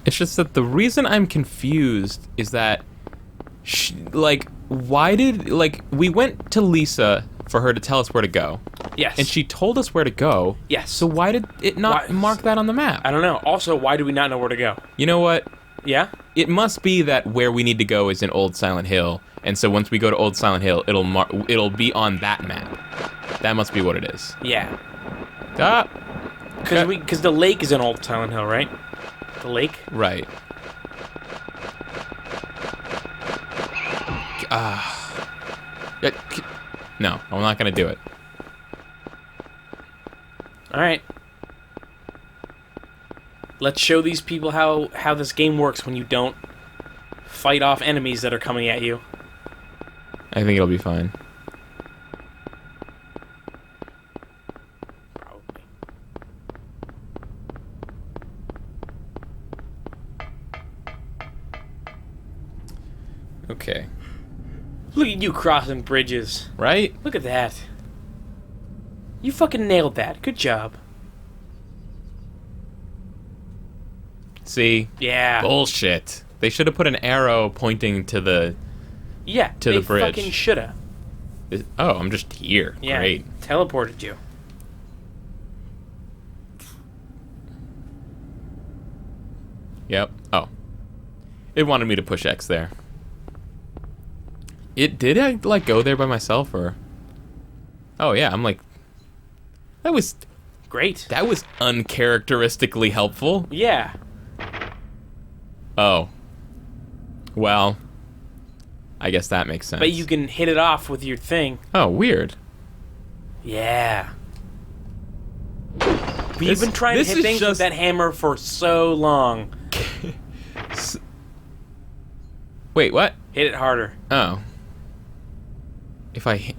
It's just that the reason I'm confused is that, why did, we went to Lisa for her to tell us where to go. Yes. And she told us where to go. Yes. So why did it not mark that on the map? I don't know. Also, why do we not know where to go? You know what? Yeah? It must be that where we need to go is in Old Silent Hill, and so once we go to Old Silent Hill, it'll be on that map. That must be what it is. Yeah. Ah! Because the lake is in Old Silent Hill, right? The lake? Right. No, I'm not gonna do it. Alright. Let's show these people how this game works when you don't fight off enemies that are coming at you. I think it'll be fine. Probably. Okay. Look at you crossing bridges. Right? Look at that. You fucking nailed that. Good job. See? Yeah. Bullshit. They should have put an arrow pointing to the... Yeah, to the bridge. They fucking shoulda. Oh, I'm just here. Yeah. Great. Teleported you. Yep. Oh. It wanted me to push X there. Did I, go there by myself, or... Oh, yeah, I'm like... That was... Great. That was uncharacteristically helpful. Yeah. Oh. Well... I guess that makes sense. But you can hit it off with your thing. Oh, weird. Yeah. We've been trying to hit things with that hammer for so long. Wait, what? Hit it harder. Oh. If I hit...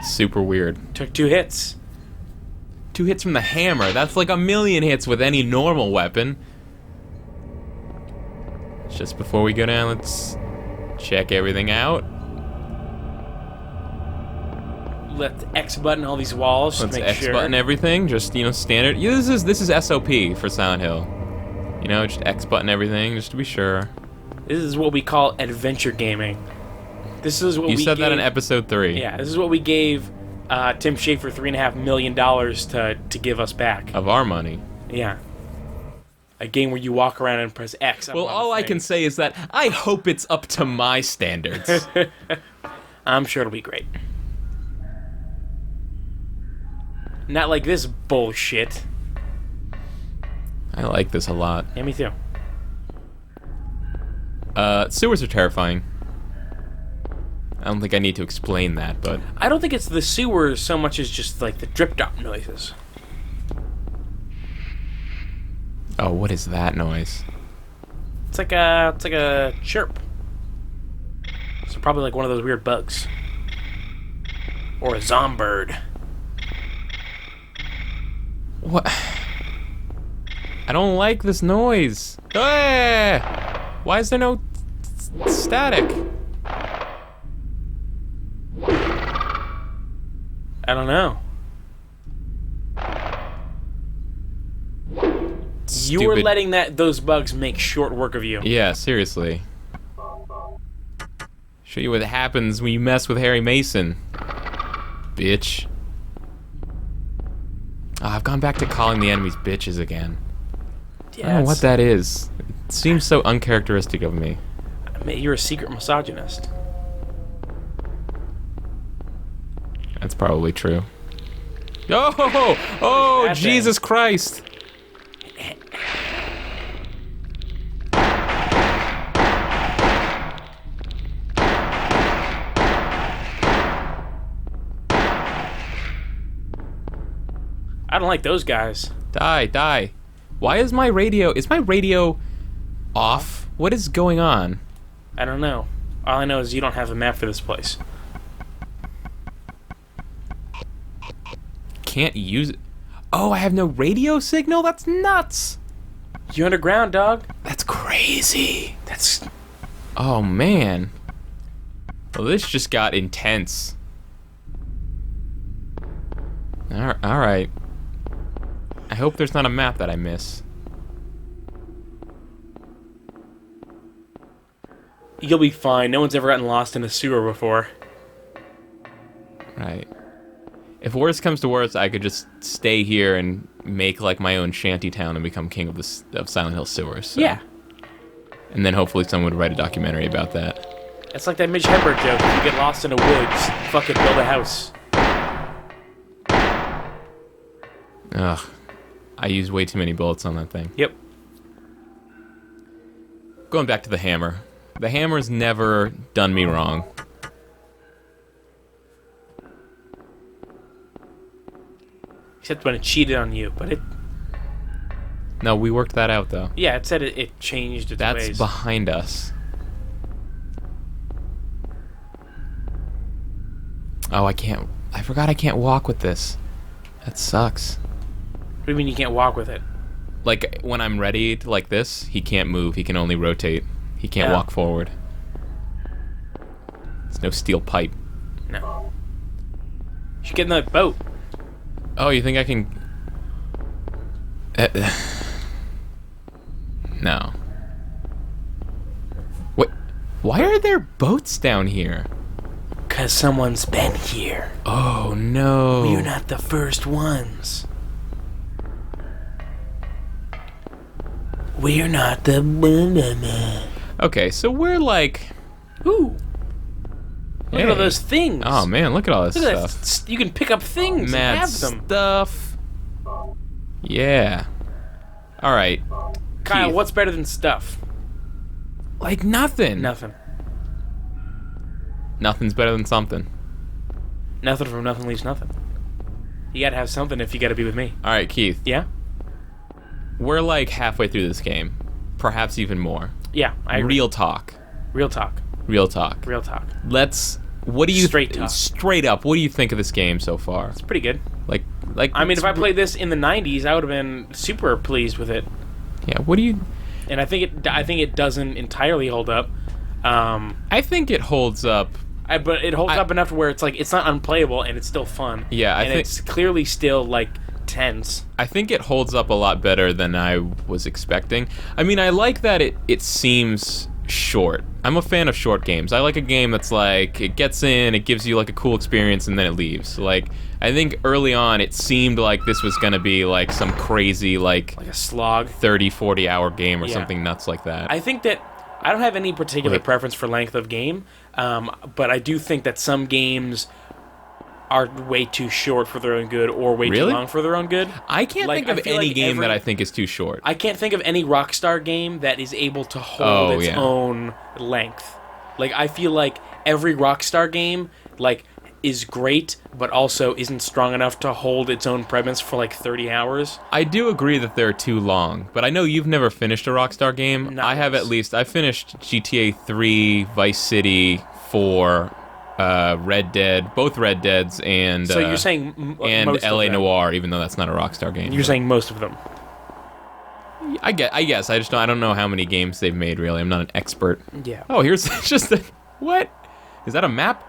Super weird. Took 2 hits. 2 hits from the hammer. That's like a million hits with any normal weapon. Just before we go down, let's check everything out. Let's X button all these walls. Let's make X sure. button everything. Just, standard. Yeah, this is SOP for Silent Hill. Just X button everything, just to be sure. This is what we call adventure gaming. This is what you said that in episode 3. Yeah, this is what we gave Tim Schafer $3.5 million to give us back. Of our money. Yeah. A game where you walk around and press X. Well, all I can say is that I hope it's up to my standards. I'm sure it'll be great. Not like this bullshit. I like this a lot. Yeah, me too. Sewers are terrifying. I don't think I need to explain that, but... I don't think it's the sewers so much as just like the drip-drop noises. Oh, what is that noise? It's like a chirp. So probably like one of those weird bugs. Or a zombird. What? I don't like this noise. Ah! Why is there no static? I don't know. You were letting those bugs make short work of you. Yeah, seriously. Show you what happens when you mess with Harry Mason. Bitch. Oh, I've gone back to calling the enemies bitches again. Yeah, I don't know what that is. It seems so uncharacteristic of me. I mean, you're a secret misogynist. That's probably true. Oh, Jesus Christ. I don't like those guys. Die. Why is my radio... Is my radio off? What is going on? I don't know. All I know is you don't have a map for this place. Can't use it. Oh, I have no radio signal? That's nuts. You're underground, dog. That's crazy. That's... Oh, man. Well, this just got intense. All right. I hope there's not a map that I miss. You'll be fine. No one's ever gotten lost in a sewer before. Right. If worst comes to worst, I could just stay here and make like my own shanty town and become king of Silent Hill sewers. So. Yeah. And then hopefully someone would write a documentary about that. It's like that Mitch Hedberg joke. If you get lost in a woods, fuck it, build a house. Ugh. I use way too many bullets on that thing. Yep. Going back to the hammer. The hammer's never done me wrong. Except when it cheated on you, but it... No, we worked that out, though. Yeah, it said it changed its That's ways. behind us. Oh, I can't... I forgot I can't walk with this. That sucks. What do you mean you can't walk with it? Like, when I'm ready to like this, he can't move. He can only rotate. He can't walk forward. There's no steel pipe. No. You should get in the boat. Oh, you think I can... No. What? Why are there boats down here? 'Cause someone's been here. Oh, no. We're not the first ones. We're not the... Okay, so we're like... Ooh. Look Hey. at all those things. Oh, man, look at all this Look at stuff. that. You can pick up things Mad and have them. stuff. Yeah. All right. Kyle, Keith. what's better than stuff? Like nothing. Nothing. Nothing's better than something. Nothing from nothing leaves nothing. You gotta have something if you gotta be with me. All right, Keith. Yeah? We're like halfway through this game. Perhaps even more. Yeah, I agree. Real talk. Real talk. Real talk. Real talk. Let's... What do you... Straight talk. Straight up, what do you think of this game so far? It's pretty good. Like... I mean, if I played this in the 90s, I would have been super pleased with it. Yeah, what do you... And I think it doesn't entirely hold up. I think it holds up... But it holds up enough to where it's like it's not unplayable and it's still fun. Yeah, I and think it's clearly still like tense. I think it holds up a lot better than I was expecting. I mean, I like that it seems short. I'm a fan of short games. I like a game that's like it gets in, it gives you like a cool experience, and then it leaves. Like I think early on it seemed like this was gonna be like some crazy like a slog 30-40 hour game or Yeah. something nuts like that. I think that I don't have any particular preference for length of game, but I do think that some games are way too short for their own good or way too long for their own good. I can't Like, think I of feel any like game that I think is too short. I can't think of any Rockstar game that is able to hold its own length. Like, I feel like every Rockstar game, like, is great, but also isn't strong enough to hold its own premise for like 30 hours. I do agree that they're too long, but I know you've never finished a Rockstar game. Not I have once. at least. I finished GTA 3, Vice City 4, Red Dead, both Red Deads, and So you're saying and most LA of them. Noire, even though that's not a Rockstar game. You're saying most of them. I guess. I just don't. I don't know how many games they've made. Really, I'm not an expert. Yeah. Oh, here's just a what? Is that a map?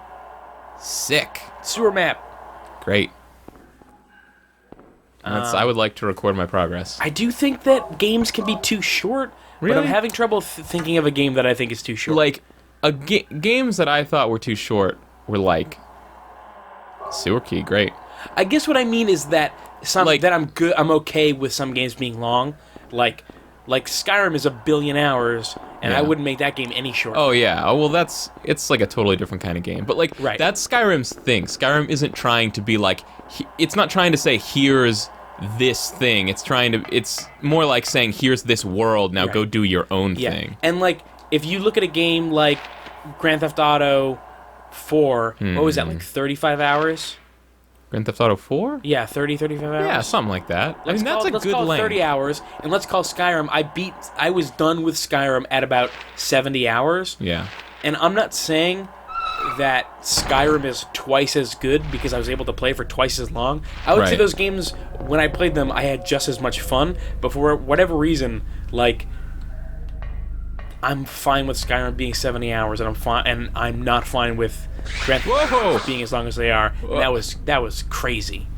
Sick. Sewer map. Great. I would like to record my progress. I do think that games can be too short, but I'm Really? having trouble thinking of a game that I think is too short. Like, games that I thought were too short were like Sewer Key, great. I guess what I mean is that I'm okay with some games being long. Like Skyrim is 1 billion hours, and Yeah. I wouldn't make that game any shorter. Oh yeah. Oh well, it's like a totally different kind of game. But like Right. that's Skyrim's thing. Skyrim isn't trying to be like it's not trying to say here's this thing. It's more like saying here's this world. Now go do your own thing. And like if you look at a game like Grand Theft Auto 4, what was that, like 35 hours? Grand Theft Auto 4? Yeah, 35 hours. Yeah, something like that. I mean, that's a let's good call it length. 30 hours, and let's call Skyrim. I was done with Skyrim at about 70 hours. Yeah. And I'm not saying that Skyrim is twice as good because I was able to play for twice as long. I would say Right. those games, when I played them, I had just as much fun, but for whatever reason, like, I'm fine with Skyrim being 70 hours, and I'm not fine with Grand Theft Auto being as long as they are. And that was crazy.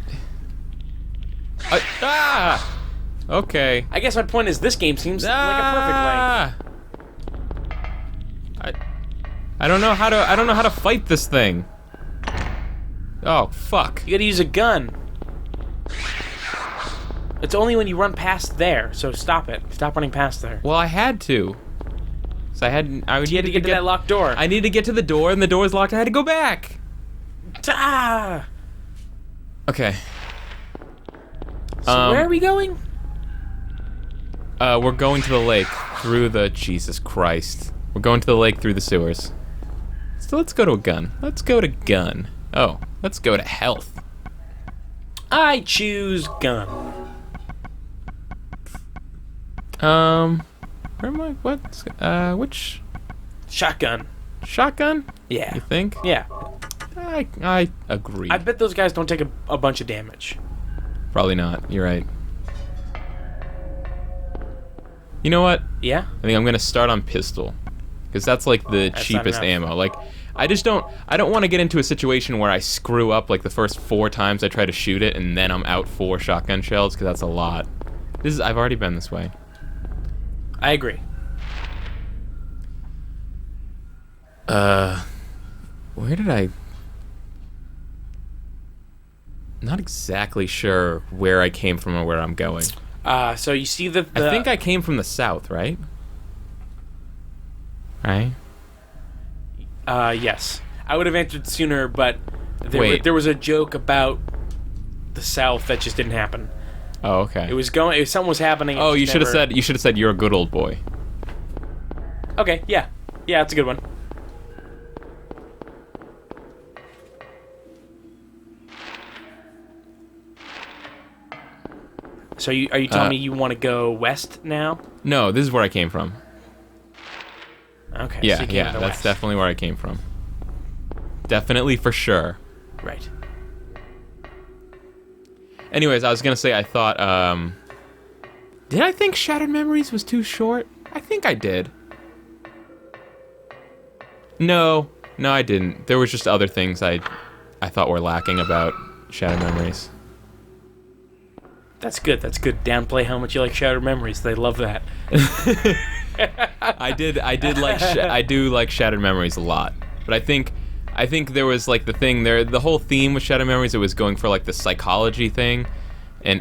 Okay. I guess my point is this game seems like a perfect length. I don't know how to fight this thing. Oh, fuck. You gotta use a gun. It's only when you run past there, so stop it. Stop running past there. Well, I had to. So I You had to get to that locked door. I need to get to the door, and the door is locked. I had to go back. Ah! Okay. So where are we going? We're going to the lake through the... Jesus Christ. We're going to the lake through the sewers. So let's go to a gun. Let's go to gun. Oh, let's go to health. I choose gun. Where am I? What? Which? Shotgun. Shotgun? Yeah. You think? Yeah. I agree. I bet those guys don't take a bunch of damage. Probably not. You're right. You know what? Yeah? I think I'm gonna start on pistol, because that's like the cheapest ammo. Like, I don't want to get into a situation where I screw up like the first 4 times I try to shoot it, and then I'm out 4 shotgun shells, because that's a lot. I've already been this way. I agree. Where did I... Not exactly sure where I came from or where I'm going. So you see the... I think I came from the south, right? Right? Yes. I would have answered sooner, but Wait. there was a joke about the south that just didn't happen. Oh, okay. Something was happening. Oh, you should have said you're a good old boy. Okay, yeah. Yeah, that's a good one. So are you telling me you want to go west now? No, this is where I came from. Okay. Yeah, so you came yeah, from the that's west. definitely where I came from. Definitely for sure. Right. Anyways, I was gonna say I thought, did I think Shattered Memories was too short? I think I did. No, I didn't. There was just other things I thought were lacking about Shattered Memories. That's good. Downplay how much you like Shattered Memories. They love that. I do like Shattered Memories a lot, but I think there was like the whole theme with Shattered Memories. It was going for like the psychology thing, and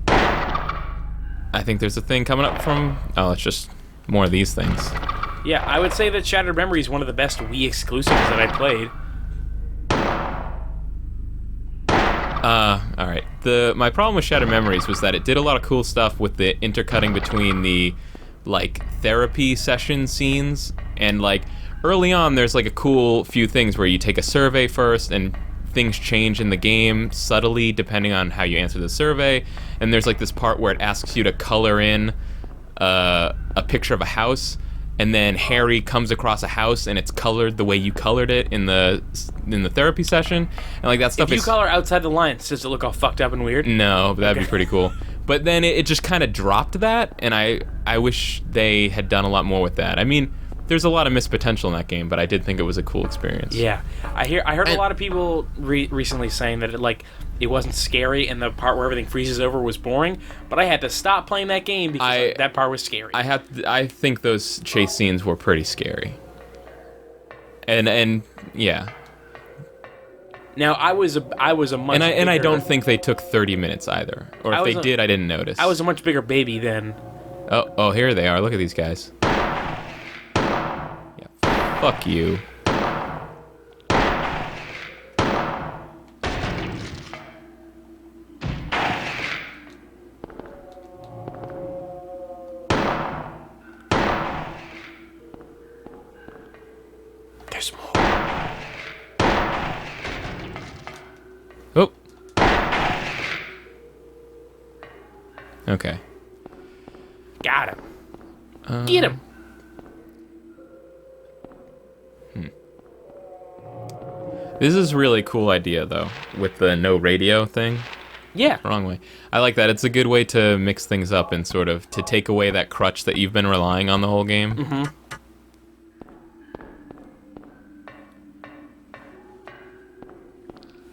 I think there's a thing coming up from. Oh, it's just more of these things. Yeah, I would say that Shattered Memories is one of the best Wii exclusives that I played. All right. My problem with Shattered Memories was that it did a lot of cool stuff with the intercutting between the like therapy session scenes, and like early on there's like a cool few things where you take a survey first and things change in the game subtly depending on how you answer the survey, and there's like this part where it asks you to color in a picture of a house, and then Harry comes across a house and it's colored the way you colored it in the therapy session, and like that stuff. If you color outside the lines, does it look all fucked up and weird? No, that'd be pretty cool. But then it just kind of dropped that, and I wish they had done a lot more with that. I mean, there's a lot of missed potential in that game, but I did think it was a cool experience. Yeah, I heard a lot of people recently saying that it wasn't scary, and the part where everything freezes over was boring. But I had to stop playing that game because that part was scary. I think those chase scenes were pretty scary. And yeah. Now I was a much and I don't think they took 30 minutes either, or if they did, I didn't notice. I was a much bigger baby then. Oh, here they are. Look at these guys. Yeah, fuck you. There's more. Oh. Okay. Got him. Get him. This is a really cool idea, though, with the no radio thing. Yeah. Wrong way. I like that. It's a good way to mix things up and sort of to take away that crutch that you've been relying on the whole game. Mm-hmm.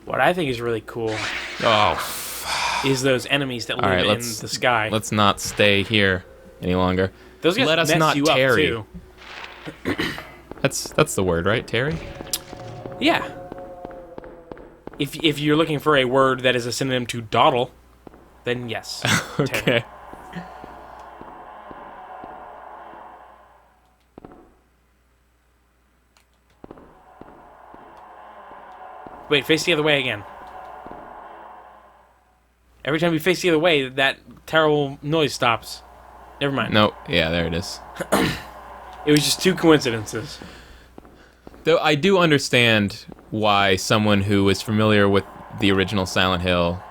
What I think is really cool. Oh, is those enemies that live in the sky. Let's not stay here any longer. Those guys Let us mess not you tarry. up too. That's the word, right? Tarry? Yeah. If you're looking for a word that is a synonym to dawdle, then yes. Okay. Tarry. Wait, face the other way again. Every time you face the other way, that terrible noise stops. Never mind. No, yeah, there it is. It was just two coincidences. Though I do understand why someone who is familiar with the original Silent Hill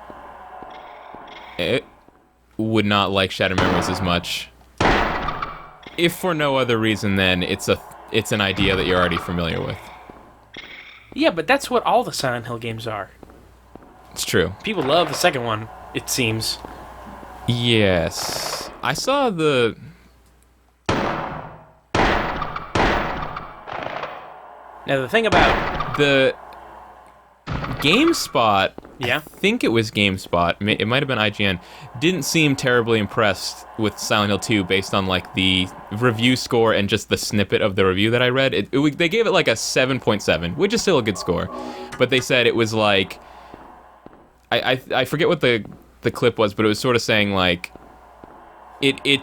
would not like Shattered Memories as much. If for no other reason than it's an idea that you're already familiar with. Yeah, but that's what all the Silent Hill games are. It's true. People love the second one, it seems. Yes. I saw the... Now, the thing about... The GameSpot, Yeah? I think it was GameSpot, it might have been IGN, didn't seem terribly impressed with Silent Hill 2 based on like the review score and just the snippet of the review that I read. They gave it like a 7.7, which is still a good score. But they said it was like... I forget what the clip was, but it was sort of saying like... It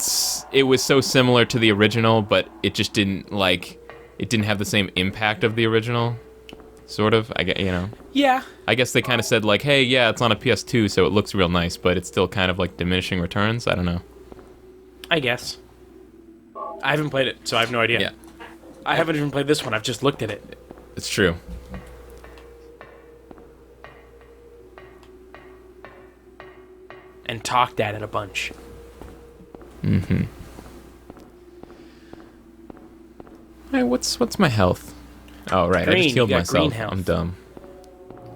was so similar to the original, but it just didn't like... It didn't have the same impact of the original, sort of. Yeah. I guess they kind of said like, hey, yeah, it's on a PS2, so it looks real nice, but it's still kind of like diminishing returns. I don't know. I guess. I haven't played it, so I have no idea. Yeah. I haven't even played this one. I've just looked at it. It's true. And talked at it a bunch. Mm-hmm. Hey, what's my health? Oh, right, Green, I just healed you got myself. green health. I'm dumb.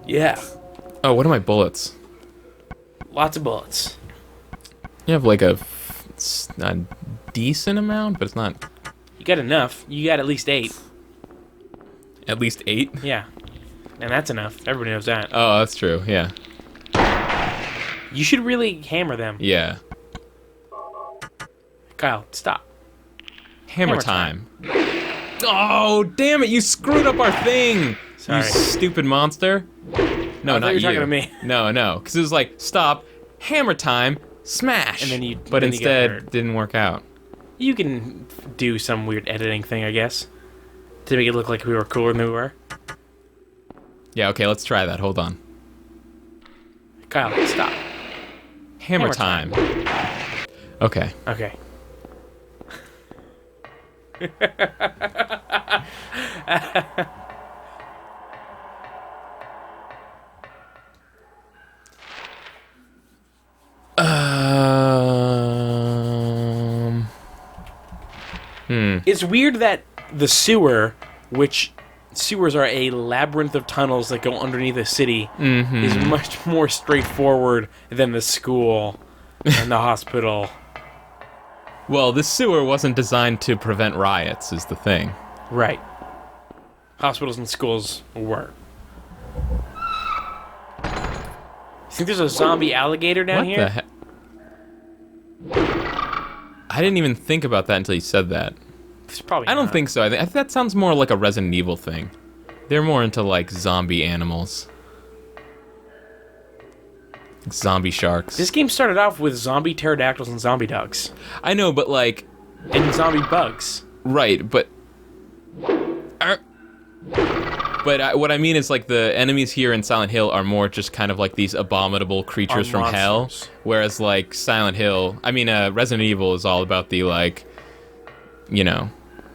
Yeah. Oh, what are my bullets? Lots of bullets. You have like a decent amount, but it's not... You got enough. You got at least 8. At least 8? Yeah. And that's enough. Everybody knows that. Oh, that's true, yeah. You should really hammer them. Yeah. Kyle, stop. Hammer time. Oh, damn it, you screwed up our thing! Sorry. You stupid monster. No, I thought not you were you. talking to me. No, because it was like, stop, hammer time, smash! And then you... But then you get instead, hurt. didn't work out. You can do some weird editing thing, I guess. To make it look like we were cooler than we were. Yeah, okay, let's try that, hold on. Kyle, stop. Hammer time. Okay. Okay. It's weird that the sewer, which sewers are a labyrinth of tunnels that go underneath a city, is much more straightforward than the school and the hospital. Well, this sewer wasn't designed to prevent riots, is the thing. Right. Hospitals and schools were. Think there's a zombie alligator down here? What the heck? I didn't even think about that until you said that. It's probably I don't not. think so. I think that sounds more like a Resident Evil thing. They're more into, like, zombie animals. Zombie sharks. This game started off with zombie pterodactyls and zombie ducks. I know, but, like... And zombie bugs. Right, but... But what I mean is, like, the enemies here in Silent Hill are more just kind of like these abominable creatures from hell. Whereas, like, Silent Hill... I mean, Resident Evil is all about the, like... You know...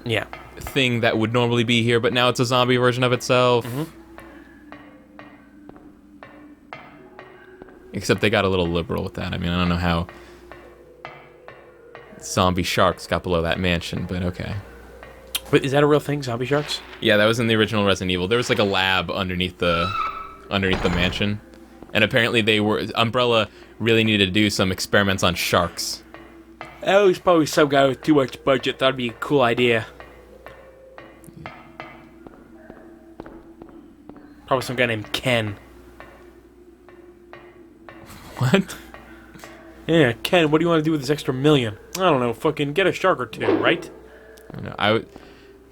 Yeah. Thing that would normally be here, but now it's a zombie version of itself. Except they got a little liberal with that. I mean, I don't know how zombie sharks got below that mansion, but okay. But is that a real thing, zombie sharks? Yeah, that was in the original Resident Evil. There was like a lab underneath the mansion, and apparently Umbrella really needed to do some experiments on sharks. Oh, it's probably some guy with too much budget thought it'd be a cool idea. Probably some guy named Ken. What? Yeah, Ken, what do you want to do with this extra $1 million? I don't know, fucking get a shark or two, right? I don't know.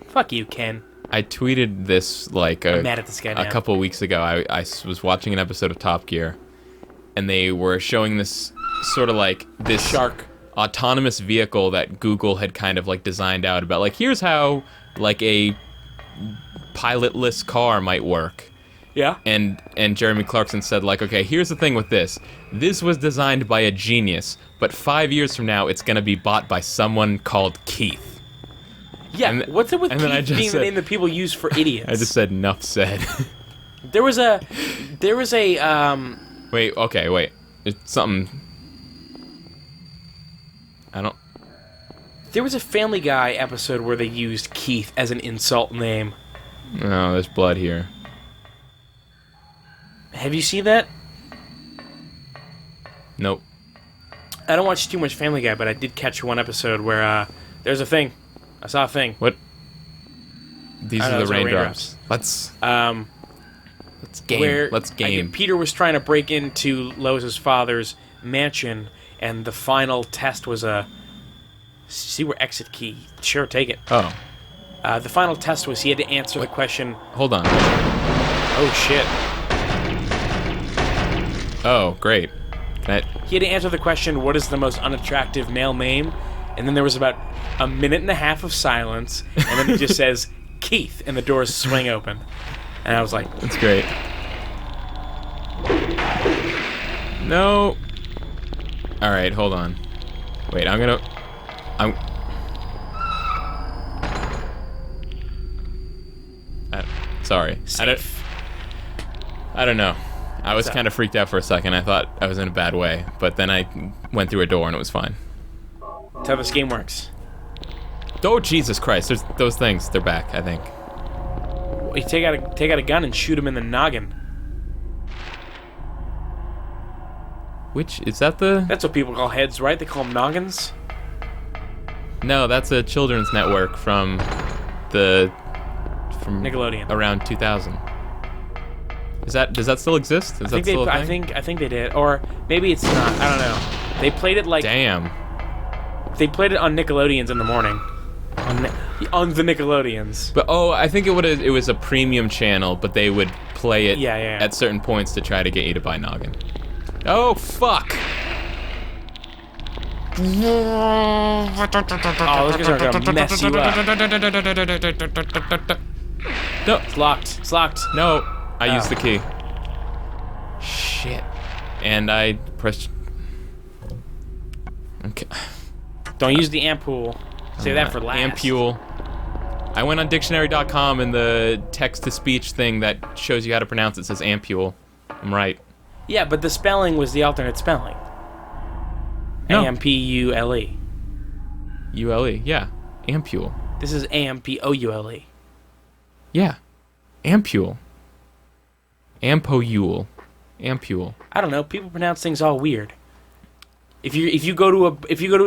Fuck you, Ken. I tweeted this like I'm mad at this guy now. a couple weeks ago. I was watching an episode of Top Gear, and they were showing this sort of like this Shark. autonomous vehicle that Google had kind of like designed out about like here's how like a pilotless car might work. Yeah. And Jeremy Clarkson said like, okay, here's the thing with this. This was designed by a genius, but 5 years from now it's gonna be bought by someone called Keith. Yeah, what's it with Keith being the name that people use for idiots? I just said enough said. There was a Wait, okay, wait. It's something I don't There was a Family Guy episode where they used Keith as an insult name. No, there's blood here. Have you seen that? Nope. I don't watch too much Family Guy, but I did catch one episode where there's a thing. I saw a thing. What? These are the raindrops. Let's game. Let's game. Peter was trying to break into Lois's father's mansion, and the final test was a... See where exit key. Sure, take it. Oh. The final test was he had to answer the question... Hold on. Oh, shit. Oh, great. He had to answer the question, what is the most unattractive male name? And then there was about a minute and a half of silence, and then he just says, Keith, and the doors swing open. And I was like... That's great. No. Alright, hold on. Wait, I'm... sorry. Safe. I don't know. I was kind of freaked out for a second. I thought I was in a bad way, but then I went through a door and it was fine. That's how this game works. Oh, Jesus Christ. There's those things. They're back, I think. You take out a gun and shoot him in the noggin. Which, is that the... That's what people call heads, right? They call them noggins? No, that's a children's network from Nickelodeon. Around 2000. Does that still exist? Is that still a thing? I think they did, or maybe it's not. I don't know. They played it like... Damn. They played it on Nickelodeons in the morning. On the Nickelodeons. But I think it was a premium channel, but they would play it at certain points to try to get you to buy Noggin. Oh fuck! Oh, those guys are gonna mess you up. No, it's locked. It's locked. No, I used the key. Shit. And I pressed... Okay. Don't use the ampule. Save that for last. Ampule. I went on dictionary.com and the text-to-speech thing that shows you how to pronounce it says ampule. I'm right. Yeah, but the spelling was the alternate spelling. No. A-M-P-U-L-E. U-L-E, yeah. Ampule. This is A-M-P-O-U-L-E. Yeah. Ampule. Ampoule. Ampule. I don't know. People pronounce things all weird. If you go to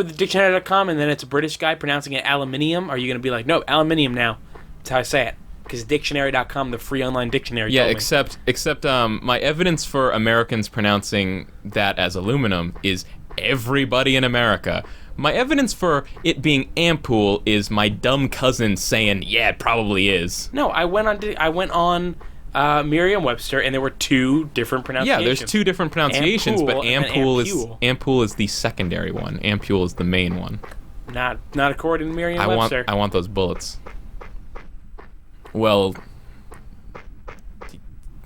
the dictionary.com and then it's a British guy pronouncing it aluminium, are you going to be like, no, aluminium now? That's how I say it. Because dictionary.com, the free online dictionary. Yeah, except my evidence for Americans pronouncing that as aluminum is everybody in America. My evidence for it being ampule is my dumb cousin saying, yeah, it probably is. No, I went on Merriam-Webster, and there were two different pronunciations. Yeah, there's two different pronunciations, but ampule is the secondary one. Ampule is the main one. Not according to Merriam-Webster. I want those bullets. Well,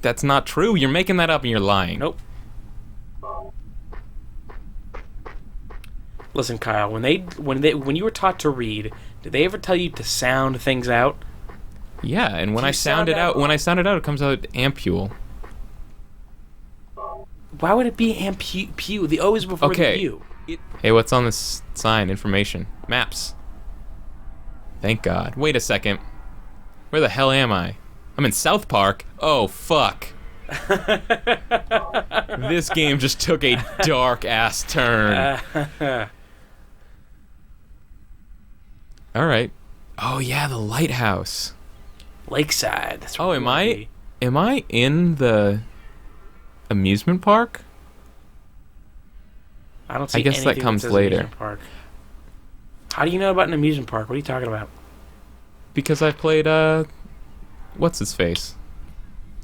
that's not true. You're making that up and you're lying. Nope. Listen, Kyle, when you were taught to read, did they ever tell you to sound things out? Yeah, and when I sound it out, it comes out ampule. Why would it be ampu? The O is before the U. Hey, what's on this sign? Information. Maps. Thank God. Wait a second. Where the hell am I? I'm in South Park. Oh, fuck. This game just took a dark-ass turn. Alright. Oh, yeah, the lighthouse. Lakeside. That's am I in the amusement park? I don't see I guess anything that comes says later. amusement park. How do you know about an amusement park? What are you talking about? Because I've played, what's his face?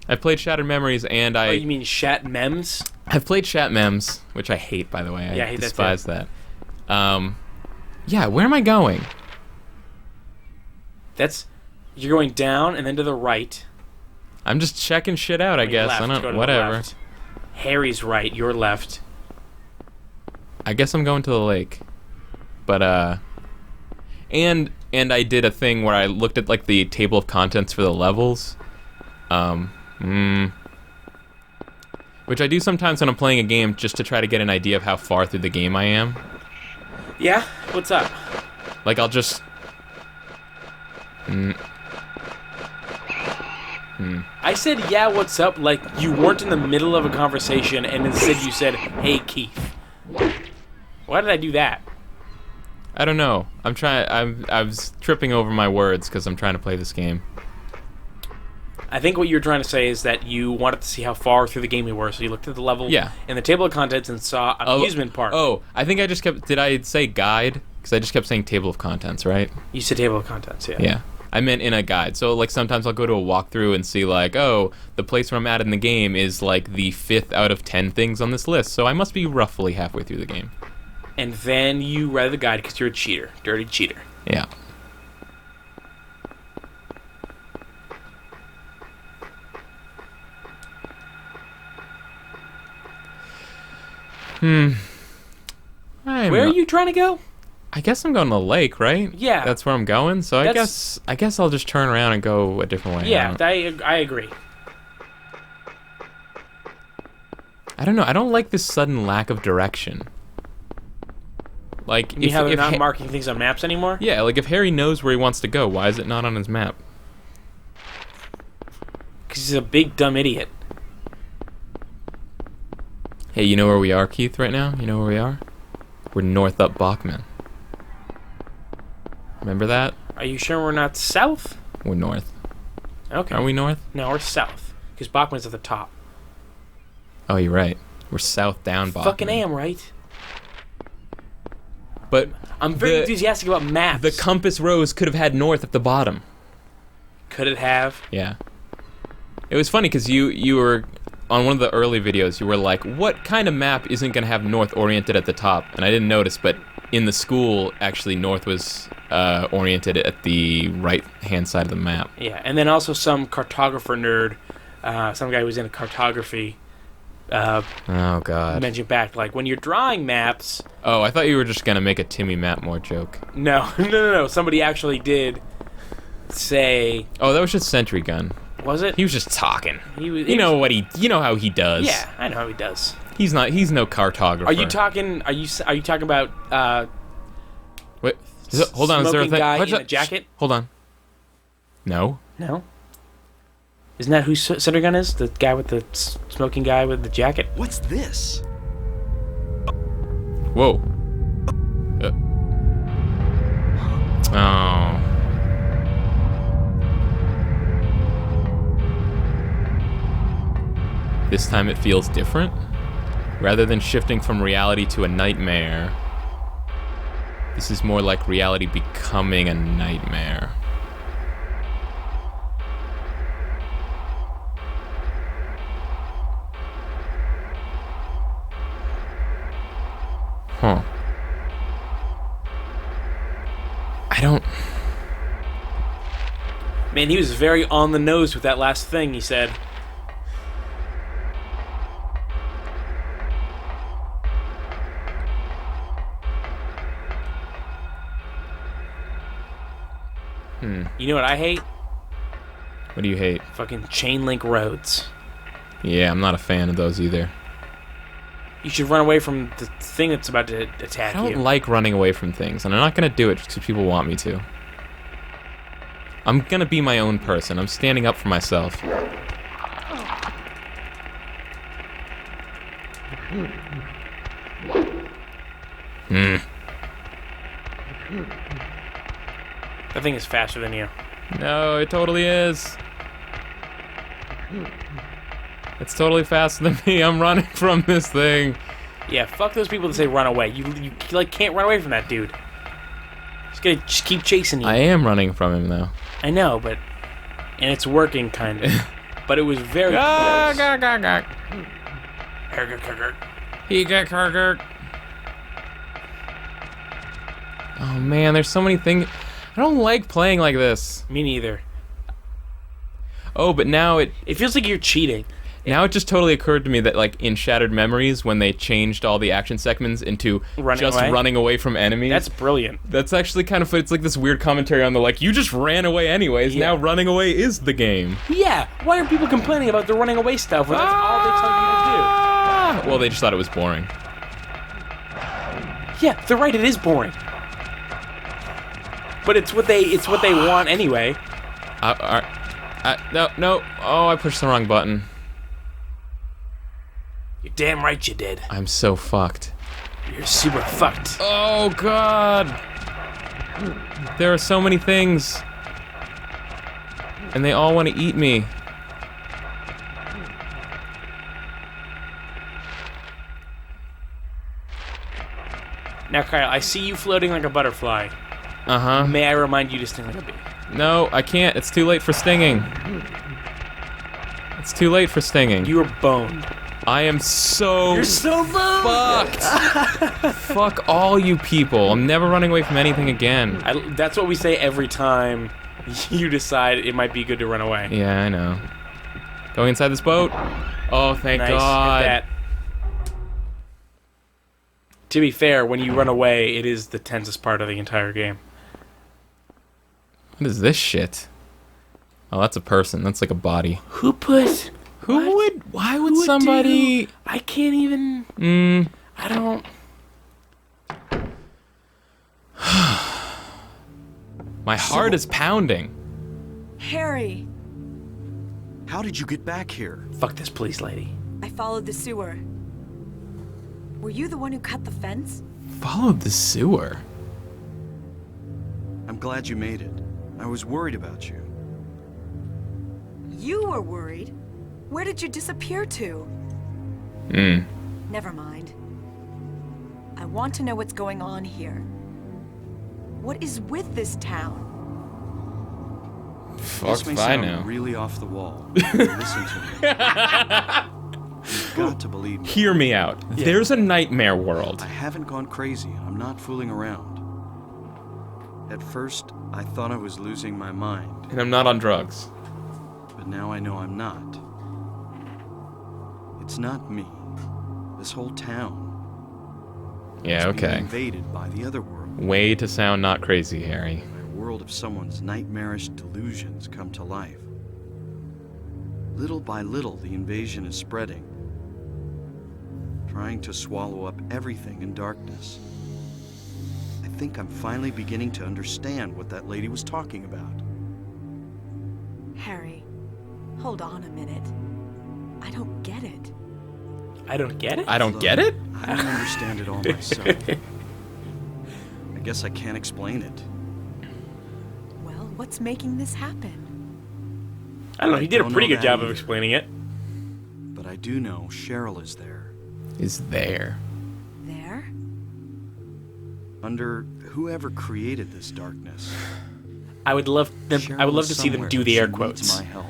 I've played Shattered Memories, and Oh, you mean Shat Mems? I've played Shat Mems, which I hate, by the way. Yeah, I hate despise that. Yeah, where am I going? You're going down and then to the right. I'm just checking shit out, I guess. Left, I go to don't, the whatever. left. Harry's right, your left. I guess I'm going to the lake. But, and I did a thing where I looked at, like, the table of contents for the levels. Which I do sometimes when I'm playing a game just to try to get an idea of how far through the game I am. Yeah? What's up? Like, I'll just... I said, yeah, what's up, like you weren't in the middle of a conversation and instead you said, hey, Keith. Why did I do that? I don't know. I was tripping over my words because I'm trying to play this game. I think what you were trying to say is that you wanted to see how far through the game you were, so you looked at the level in the table of contents and saw amusement park. Oh, I think I just kept... Did I say guide? Because I just kept saying table of contents, right? You said table of contents, yeah. Yeah. I meant in a guide. So, like, sometimes I'll go to a walkthrough and see, like, oh, the place where I'm at in the game is, like, the 5th out of 10 things on this list. So I must be roughly halfway through the game. And then you read the guide because you're a cheater. Dirty cheater. Yeah. Where are you trying to go? I guess I'm going to the lake, right? Yeah. That's where I'm going. So I guess I'll just turn around and go a different way. Yeah, I agree. I don't know. I don't like this sudden lack of direction. Like, You have not marking things on maps anymore? Yeah, like if Harry knows where he wants to go, why is it not on his map? Because he's a big dumb idiot. Hey, you know where we are, Keith, right now? You know where we are? We're north up Bachman. Remember that? Are you sure we're not south? We're north. Okay. Are we north? No, we're south. Because Bachman's at the top. Oh, you're right. We're south down Bachman. Fucking am, right? But I'm very enthusiastic about maps. The compass rose could have had north at the bottom. Could it have? Yeah. It was funny because you were... On one of the early videos, you were like, what kind of map isn't going to have north oriented at the top? And I didn't notice, but in the school, actually, north was oriented at the right-hand side of the map. Yeah, and then also some cartographer nerd, some guy who was into cartography, oh, God. mentioned back, like, when you're drawing maps... Oh, I thought you were just going to make a Timmy Matmore joke. No, no. Somebody actually did say... Oh, that was just Sentry Gun. Was it? He was just talking. You know how he does. Yeah, I know how he does. He's no cartographer. Are you talking about Wait, hold on, is there a thing? Guy in a jacket? Hold on. No. No. Isn't that who Center Gun is? The guy with the smoking guy with the jacket? What's this? Whoa. Oh. This time it feels different. Rather than shifting from reality to a nightmare, this is more like reality becoming a nightmare. Huh. I don't... Man, he was very on the nose with that last thing he said. You know what I hate? What do you hate? Fucking chain link roads. Yeah, I'm not a fan of those either. You should run away from the thing that's about to attack you. I don't like running away from things, and I'm not going to do it just because people want me to. I'm going to be my own person. I'm standing up for myself. That thing is faster than you. No, it totally is. It's totally faster than me. I'm running from this thing. Yeah, fuck those people that say run away. You like can't run away from that dude. He's gonna just keep chasing you. I am running from him though. I know, but and it's working kind of. But it was very close. He got Kargurt. Oh man, there's so many things. I don't like playing like this. Me neither. Oh, but now it feels like you're cheating. Now it just totally occurred to me that, like, in Shattered Memories, when they changed all the action segments into running away from enemies... That's brilliant. That's actually kind of... It's like this weird commentary on the, like, you just ran away anyways, now running away is the game. Yeah, why are people complaining about the running away stuff when that's all they tell you to do? Well, they just thought it was boring. Yeah, they're right, it is boring. But it's what they want anyway. No. Oh, I pushed the wrong button. You're damn right you did. I'm so fucked. You're super fucked. Oh, God. There are so many things. And they all want to eat me. Now, Kyle, I see you floating like a butterfly. Uh-huh. May I remind you to sting like a bee? No, I can't. It's too late for stinging. It's too late for stinging. You are boned. I am so... You're so boned! Fucked! Fuck all you people. I'm never running away from anything again. That's what we say every time you decide it might be good to run away. Yeah, I know. Going inside this boat. Oh, thank God. Hit that. To be fair, when you run away, it is the tensest part of the entire game. What is this shit? Oh, that's a person. That's like a body. Who put... Why would somebody... I can't even... I don't... My heart is pounding. Harry! How did you get back here? Fuck this police lady. I followed the sewer. Were you the one who cut the fence? Followed the sewer? I'm glad you made it. I was worried about you. You were worried? Where did you disappear to? Never mind. I want to know what's going on here. What is with this town? Fuck if I sound really off the wall. Listen to me. You've got to believe me. Hear me out. Yeah. There's a nightmare world. I haven't gone crazy. I'm not fooling around. At first, I thought I was losing my mind. And I'm not on drugs. But now I know I'm not. It's not me. This whole town. Yeah, it's being okay. invaded by the other world. Way to sound not crazy, Harry. A world of someone's nightmarish delusions come to life. Little by little, the invasion is spreading, trying to swallow up everything in darkness. I think I'm finally beginning to understand what that lady was talking about. Harry, hold on a minute. I don't get it. I don't get it? I don't get it? I don't understand it all myself. I guess I can't explain it. Well, what's making this happen? I don't know, he did a pretty good job of explaining it. But I do know Cheryl is there. Is there? There? Under whoever created this darkness. I would love to see them do the air quotes. My help.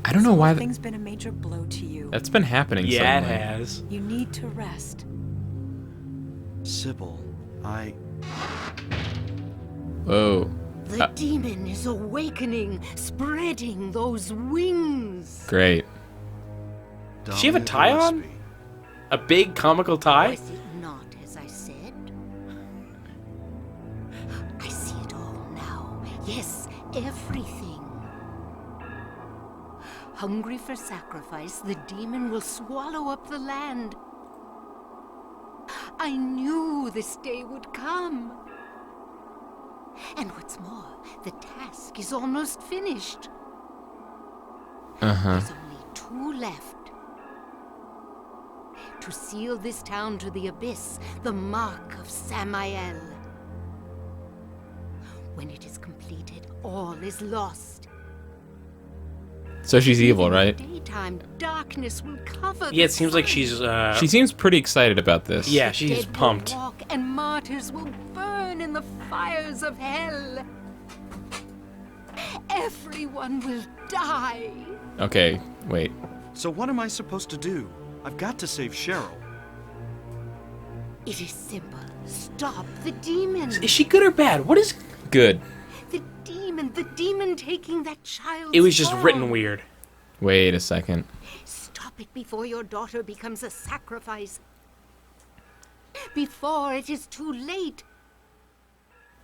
I don't know why Everything's been a major blow to you. That's been happening Yeah, suddenly. it has. You need to rest. Sybil, Whoa. The demon is awakening, spreading those wings. Great. Does she have a tie on? A big comical tie? Was it not as I said? I see it all now. Yes, everything. Hungry for sacrifice, the demon will swallow up the land. I knew this day would come. And what's more, the task is almost finished. There's only 2 left. To seal this town to the abyss, the mark of Samael. When it is completed, all is lost. So she's evil, In right? daytime, darkness will cover Yeah, the it seems like sun. she's. She seems pretty excited about this. Yeah, The she's dead pumped. will walk, and martyrs will burn in the fires of hell. Everyone will die. Okay, wait. So what am I supposed to do? I've got to save Cheryl. It is simple. Stop the demon. Is she good or bad? What is? Good. The demon taking that child. It was just written weird. Wait a second. Stop it before your daughter becomes a sacrifice. Before it is too late.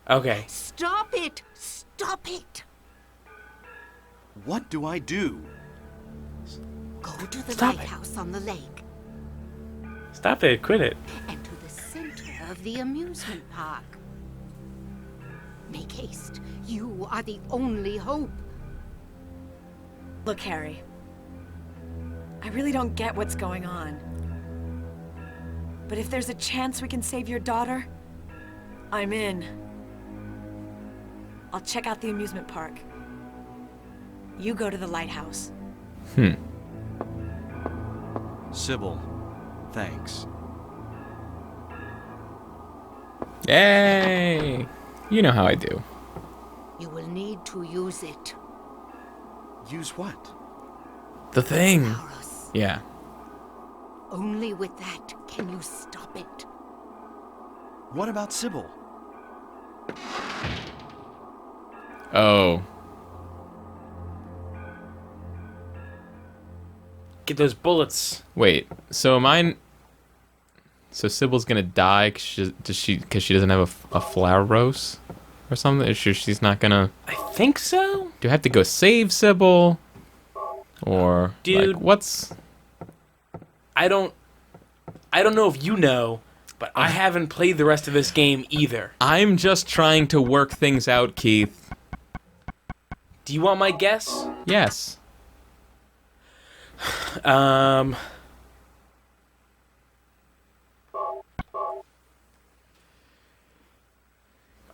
Okay. Stop it! Stop it! What do I do? Go to the Stop it. lighthouse on the lake Stop it. Quit it. and to the center of the amusement park. Make haste. You are the only hope. Look, Harry. I really don't get what's going on. But if there's a chance we can save your daughter, I'm in. I'll check out the amusement park. You go to the lighthouse. Sybil, thanks. Yay! You know how I do. You will need to use it. Use what? The thing. Taurus. Yeah. Only with that can you stop it. What about Sybil? Oh. Get those bullets. Wait. So am I... So Sybil's gonna die because she doesn't have a flower rose? Or something? Is she's not gonna... I think so. Do I have to go save Sybil? Or... Dude. Like, what's... I don't know if you know, but I haven't played the rest of this game either. I'm just trying to work things out, Keith. Do you want my guess? Yes.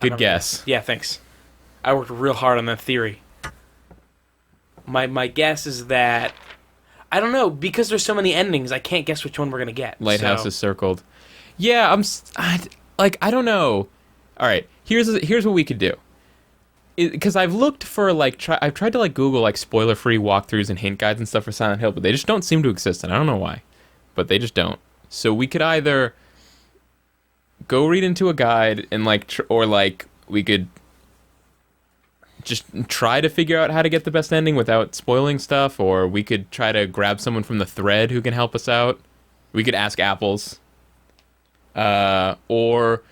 Good guess. Yeah, thanks. I worked real hard on that theory. My guess is that I don't know because there's so many endings. I can't guess which one we're gonna get. Lighthouse so. is circled. Yeah, I don't know. All right, here's what we could do. Because I've looked for I've tried to Google spoiler-free walkthroughs and hint guides and stuff for Silent Hill, but they just don't seem to exist, and I don't know why, but they just don't. So we could either go read into a guide and we could just try to figure out how to get the best ending without spoiling stuff, or we could try to grab someone from the thread who can help us out. We could ask Apples. Or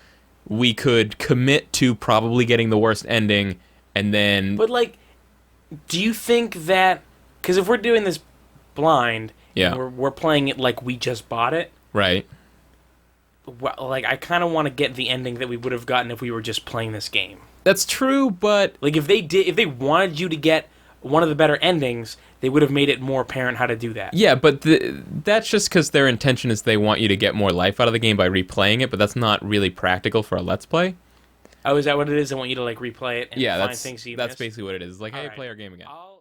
we could commit to probably getting the worst ending and then... But do you think that... Because if we're doing this blind, Yeah. and we're playing it like we just bought it, Right. I kind of want to get the ending that we would have gotten if we were just playing this game. That's true, but... If they wanted you to get one of the better endings, they would have made it more apparent how to do that. Yeah, but that's just because their intention is they want you to get more life out of the game by replaying it, but that's not really practical for a Let's Play. Oh, is that what it is? They want you to replay it and find things you that's missed? basically what it is. It's like, hey, Alright. play our game again. I'll